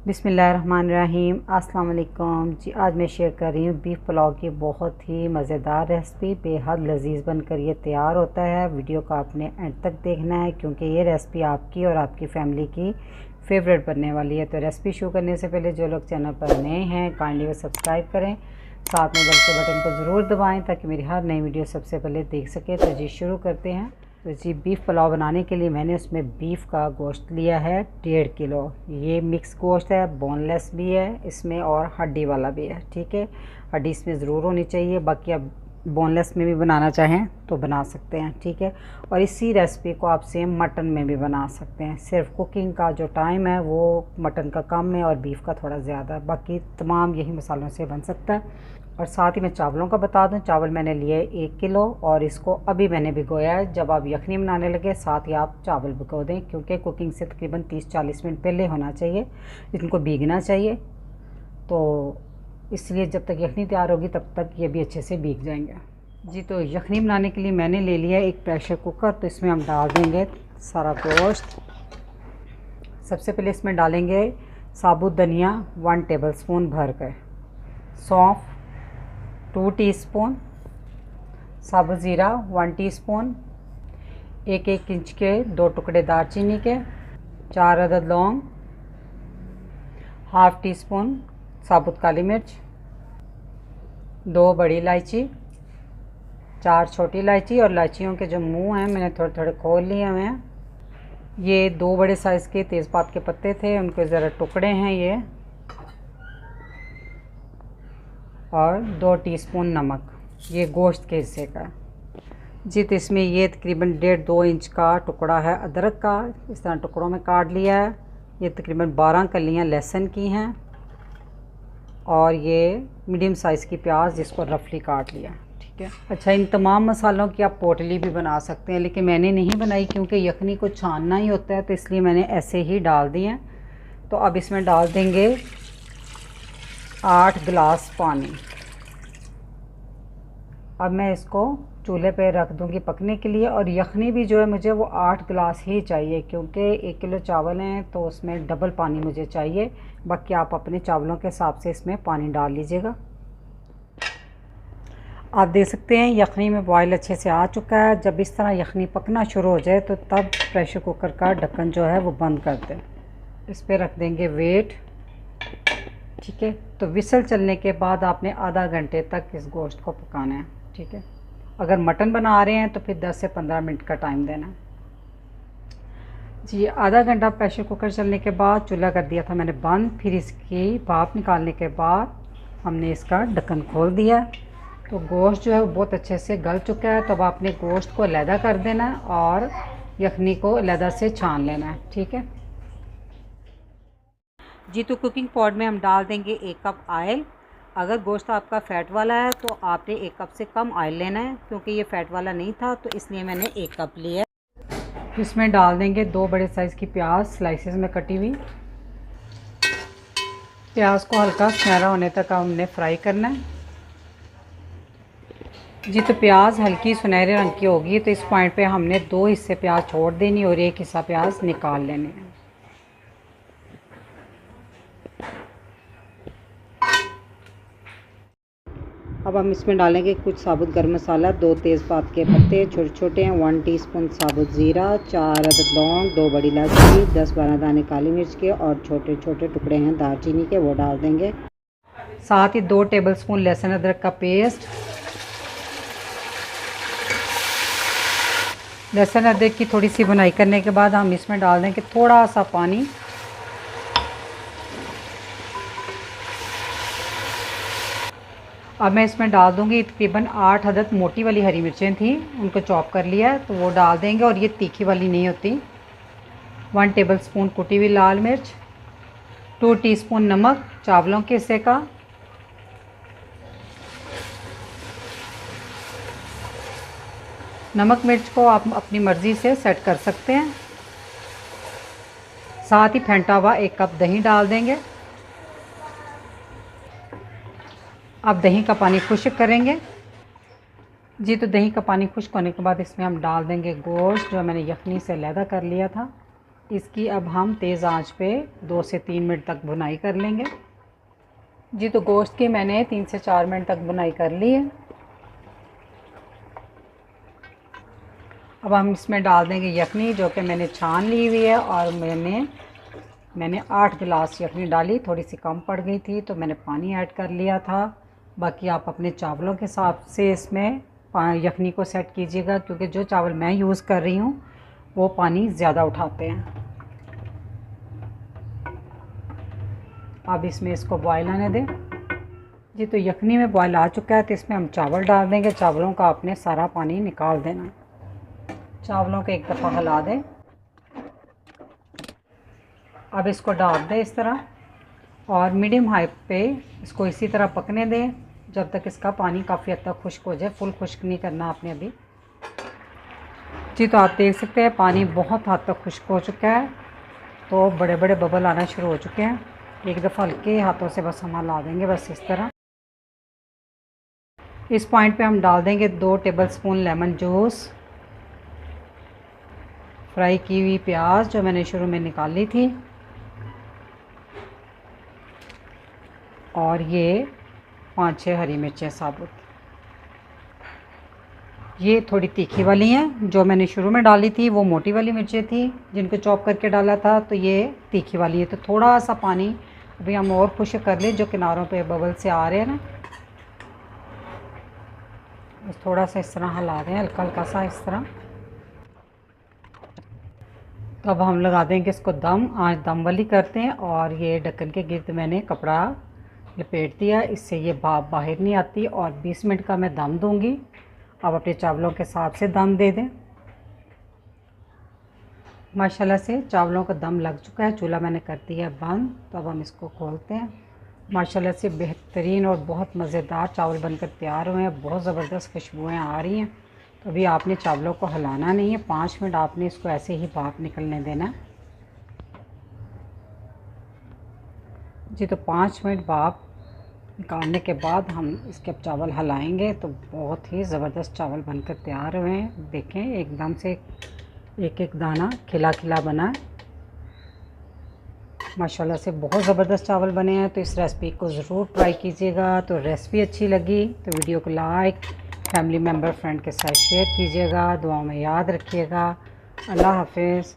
बिस्मिल्लाहिर्रहमानिर्रहीम। अस्सलाम वालेकुम जी। आज मैं शेयर कर रही हूँ बीफ पुलाव की बहुत ही मज़ेदार रेसिपी। बेहद लजीज बनकर ये तैयार होता है। वीडियो को आपने एंड तक देखना है क्योंकि ये रेसिपी आपकी और आपकी फैमिली की फेवरेट बनने वाली है। तो रेसिपी शुरू करने से पहले जो लोग चैनल पर नए हैं काइंडली वो सब्सक्राइब करें, साथ में बेल के बटन को ज़रूर दबाएँ ताकि मेरी हर नई वीडियो सबसे पहले देख सकें। तो जी शुरू करते हैं। तो जी बीफ़ पुलाव बनाने के लिए मैंने उसमें बीफ का गोश्त लिया है 1.5 किलो। ये मिक्स गोश्त है, बोनलेस भी है इसमें और हड्डी वाला भी है। ठीक है, हड्डी इसमें ज़रूर होनी चाहिए। बाकी आप बोनलेस में भी बनाना चाहें तो बना सकते हैं। ठीक है, और इसी रेसिपी को आप सेम मटन में भी बना सकते हैं। सिर्फ कुकिंग का जो टाइम है वो मटन का कम है और बीफ का थोड़ा ज़्यादा है। बाकी तमाम यही मसालों से बन सकता है। और साथ ही मैं चावलों का बता दूं, चावल मैंने लिए 1 किलो और इसको अभी मैंने भिगोया है। जब आप यखनी बनाने लगे साथ ही आप चावल भिगो दें क्योंकि कुकिंग से तकरीबन 30-40 मिनट पहले होना चाहिए, इनको भीगना चाहिए। तो इसलिए जब तक यखनी तैयार होगी तब तक ये भी अच्छे से भीग जाएंगे जी। तो यखनी बनाने के लिए मैंने ले लिया एक प्रेशर कुकर। तो इसमें हम डाल देंगे सारा गोश्त। सबसे पहले इसमें डालेंगे साबुत धनिया 1 टेबल स्पून भर कर, सौंफ 2 टीस्पून, साबुत ज़ीरा 1 टीस्पून, एक इंच के 2 टुकड़े दालचीनी के, 4 अदद लौंग, हाफ़ टी स्पून साबुत काली मिर्च, 2 बड़ी इलायची, 4 छोटी इलायची। और इलायचियों के जो मुंह हैं मैंने थोड़े थोड़े खोल लिए हुए हैं। ये 2 बड़े साइज़ के तेज़पात के पत्ते थे, उनके ज़रा टुकड़े हैं ये। और 2 टीस्पून नमक, ये गोश्त के हिस्से का जी। तो इसमें ये तकरीबन 1.5-2 इंच का टुकड़ा है अदरक का, इस तरह टुकड़ों में काट लिया है। ये तकरीबन 12 कलियां लहसुन की हैं और ये मीडियम साइज़ की प्याज जिसको रफली काट लिया। ठीक है, अच्छा इन तमाम मसालों की आप पोटली भी बना सकते हैं, लेकिन मैंने नहीं बनाई क्योंकि यखनी को छानना ही होता है, तो इसलिए मैंने ऐसे ही डाल दिए हैं। तो अब इसमें डाल देंगे 8 गिलास पानी। अब मैं इसको चूल्हे पे रख दूंगी पकने के लिए। और यखनी भी जो है मुझे वो 8 गिलास ही चाहिए क्योंकि 1 किलो चावल हैं तो उसमें डबल पानी मुझे चाहिए। बाकी आप अपने चावलों के हिसाब से इसमें पानी डाल लीजिएगा। आप देख सकते हैं यखनी में बॉयल अच्छे से आ चुका है। जब इस तरह यखनी पकना शुरू हो जाए तो तब प्रेशर कुकर का ढक्कन जो है वो बंद कर दें। इस पर रख देंगे वेट। ठीक है, तो विसल चलने के बाद आपने आधा घंटे तक इस गोश्त को पकाना है। ठीक है, अगर मटन बना रहे हैं तो फिर 10 से 15 मिनट का टाइम देना जी। आधा घंटा प्रेशर कुकर चलने के बाद चूल्हा कर दिया था मैंने बंद। फिर इसकी भाप निकालने के बाद हमने इसका ढक्कन खोल दिया। तो गोश्त जो है वो बहुत अच्छे से गल चुका है। तो अब आपने गोश्त को अलहदा कर देना है और यखनी को अलहदा से छान लेना है। ठीक है जी। तो कुकिंग पॉट में हम डाल देंगे 1 कप ऑयल। अगर गोश्त आपका फ़ैट वाला है तो आपने 1 कप से कम ऑयल लेना है, क्योंकि ये फ़ैट वाला नहीं था तो इसलिए मैंने 1 कप लिया है। इसमें डाल देंगे 2 बड़े साइज़ की प्याज स्लाइसेस में कटी हुई। प्याज को हल्का सुनहरा होने तक हमने फ्राई करना है जी। तो प्याज हल्की सुनहरे रंग की होगी तो इस पॉइंट पे हमने 2 हिस्से प्याज छोड़ देनी और 1 हिस्सा प्याज निकाल लेने हैं। अब हम इसमें डालेंगे कुछ साबुत गर्म मसाला, 2 तेज़पात के पत्ते छोटे छोटे हैं, 1 टीस्पून साबुत ज़ीरा, 4 अदद लौंग, 2 बड़ी इलायची, 10-12 दाने काली मिर्च के और छोटे छोटे टुकड़े हैं दालचीनी के, वो डाल देंगे। साथ ही 2 टेबलस्पून लहसुन अदरक का पेस्ट। लहसुन अदरक की थोड़ी सी भुनाई करने के बाद हम इसमें डाल देंगे थोड़ा सा पानी। अब मैं इसमें डाल दूंगी तकरीबन 8 अदद मोटी वाली हरी मिर्चें थी, उनको चॉप कर लिया है तो वो डाल देंगे और ये तीखी वाली नहीं होती। 1 टेबलस्पून कुटी हुई लाल मिर्च, 2 टीस्पून नमक चावलों के हिस्से का, नमक मिर्च को आप अपनी मर्ज़ी से सेट कर सकते हैं। साथ ही फेंटा हुआ 1 कप दही डाल देंगे। अब दही का पानी खुश्क करेंगे जी। तो दही का पानी खुश्क होने के बाद इसमें हम डाल देंगे गोश्त जो मैंने यखनी से अलहदा कर लिया था। इसकी अब हम तेज़ आंच पे 2 से 3 मिनट तक भुनाई कर लेंगे। जी तो गोश्त की मैंने 3 से 4 मिनट तक भुनाई कर ली है। अब हम इसमें डाल देंगे यखनी, जो कि मैंने छान ली हुई है, और मैंने 8 गिलास यखनी डाली। थोड़ी सी कम पड़ गई थी तो मैंने पानी ऐड कर लिया था। बाकी आप अपने चावलों के हिसाब से इसमें यखनी को सेट कीजिएगा, क्योंकि जो चावल मैं यूज़ कर रही हूँ वो पानी ज़्यादा उठाते हैं। अब इसमें इसको बॉयल आने दें। जी तो यखनी में बॉयल आ चुका है, तो इसमें हम चावल डाल देंगे। चावलों का आपने सारा पानी निकाल देना। चावलों को एक दफ़ा हिला दें। अब इसको डाल दें इस तरह, और मीडियम हाई पे इसको इसी तरह पकने दें जब तक इसका पानी काफ़ी हद तक खुश्क हो जाए। फुल खुश्क नहीं करना आपने अभी। जी तो आप देख सकते हैं पानी बहुत हद तक खुश्क हो चुका है, तो बड़े बड़े बबल आना शुरू हो चुके हैं। एक दफ़ा हल्के हाथों से बस हम हिला देंगे, बस इस तरह। इस पॉइंट पे हम डाल देंगे 2 टेबलस्पून लेमन जूस, फ्राई की हुई प्याज जो मैंने शुरू में निकाली थी, और ये 5-6 हरी मिर्चें साबुत। ये थोड़ी तीखी वाली हैं, जो मैंने शुरू में डाली थी वो मोटी वाली मिर्चें थी जिनको चॉप करके डाला था, तो ये तीखी वाली है। तो थोड़ा सा पानी अभी हम और खुश्क कर लें, जो किनारों पे बबल से आ रहे हैं ना, बस थोड़ा सा इस तरह हिला दें, हल्का हल्का सा इस तरह। तो अब हम लगा देंगे इसको दम। आज दम वाली करते हैं, और ये ढक्कन के गिर्द मैंने कपड़ा लपेट दिया, इससे ये भाप बाहर नहीं आती। और 20 मिनट का मैं दम दूंगी। अब अपने चावलों के हिसाब से दम दे दें। माशाल्लाह से चावलों का दम लग चुका है, चूल्हा मैंने कर दिया बंद। तो अब हम इसको खोलते हैं। माशाल्लाह से बेहतरीन और बहुत मज़ेदार चावल बनकर तैयार हुए हैं। बहुत ज़बरदस्त खुशबुएँ आ रही हैं। तो अभी आपने चावलों को हिलाना नहीं है, 5 मिनट आपने इसको ऐसे ही भाप निकलने देना। जी तो 5 मिनट भाप निकालने के बाद हम इसके अब चावल हिलाएंगे, तो बहुत ही ज़बरदस्त चावल बनकर तैयार हुए हैं। देखें एकदम से एक एक दाना खिला खिला बना है। माशाल्लाह से बहुत ज़बरदस्त चावल बने हैं। तो इस रेसिपी को ज़रूर ट्राई कीजिएगा। तो रेसिपी अच्छी लगी तो वीडियो को लाइक, फैमिली मेम्बर फ्रेंड के साथ शेयर कीजिएगा। दुआओं में याद रखिएगा। अल्लाह हाफिज़।